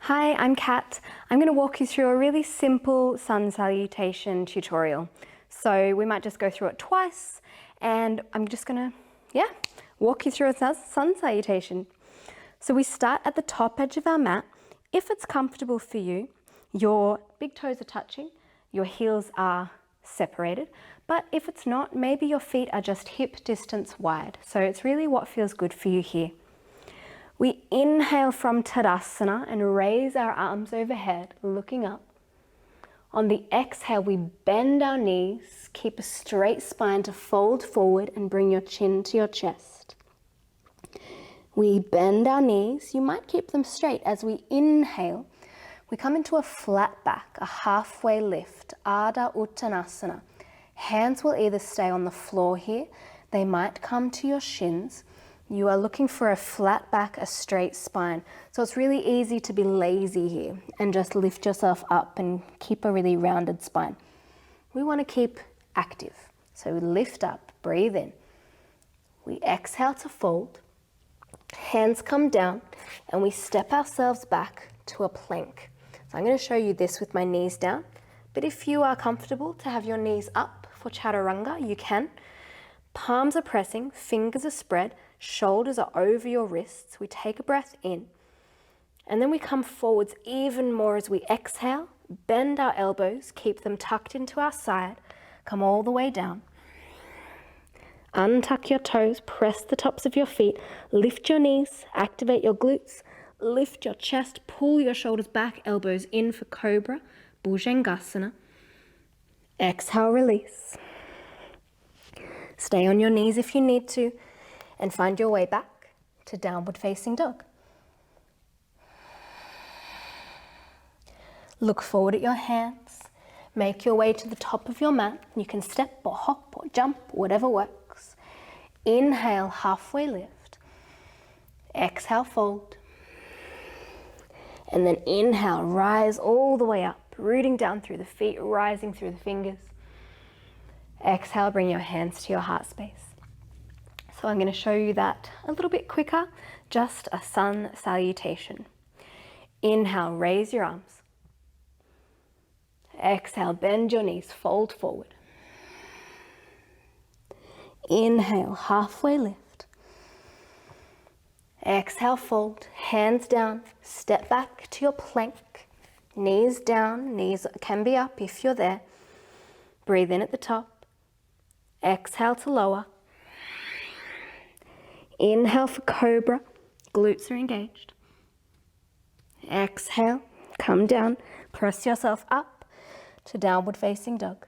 Hi, I'm Kat. I'm going to walk you through a really simple sun salutation tutorial. So we might just go through it twice, and I'm just going to, walk you through a sun salutation. So we start at the top edge of our mat. If it's comfortable for you, your big toes are touching, your heels are separated, but if it's not, maybe your feet are just hip distance wide. So it's really what feels good for you here. We inhale from Tadasana and raise our arms overhead, looking up. On the exhale, we bend our knees, keep a straight spine to fold forward and bring your chin to your chest. We bend our knees, you might keep them straight. As we inhale, we come into a flat back, a halfway lift, Ardha Uttanasana. Hands will either stay on the floor here, they might come to your shins. You are looking for a flat back, a straight spine. So it's really easy to be lazy here and just lift yourself up and keep a really rounded spine. We want to keep active. So we lift up, breathe in. We exhale to fold. Hands come down and we step ourselves back to a plank. So I'm going to show you this with my knees down. But if you are comfortable to have your knees up for Chaturanga, you can. Palms are pressing, fingers are spread, shoulders are over your wrists. We take a breath in, and then we come forwards even more as we exhale, bend our elbows, keep them tucked into our side, come all the way down. Untuck your toes, press the tops of your feet, lift your knees, activate your glutes, lift your chest, pull your shoulders back, elbows in for Cobra, Bhujangasana. Exhale, release. Stay on your knees if you need to, and find your way back to downward facing dog. Look forward at your hands. Make your way to the top of your mat. You can step or hop or jump, whatever works. Inhale, halfway lift. Exhale, fold. And then inhale, rise all the way up, rooting down through the feet, rising through the fingers. Exhale, bring your hands to your heart space. So I'm going to show you that a little bit quicker, just a sun salutation. Inhale, raise your arms. Exhale, bend your knees, fold forward. Inhale, halfway lift. Exhale, fold, hands down, step back to your plank. Knees down, knees can be up if you're there. Breathe in at the top. Exhale to lower. Inhale for Cobra, glutes are engaged. Exhale, come down, press yourself up to downward facing dog.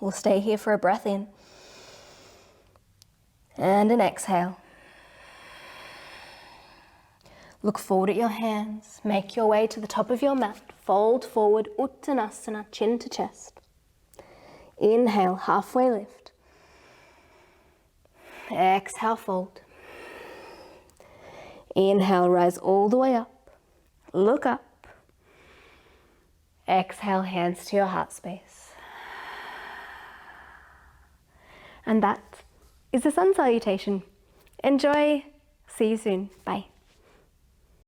We'll stay here for a breath in and an exhale. Look forward at your hands, make your way to the top of your mat, fold forward, Uttanasana, chin to chest. Inhale, halfway lift. Exhale, fold. Inhale, rise all the way up. Look up. Exhale, hands to your heart space. And that is the sun salutation. Enjoy. See you soon. Bye.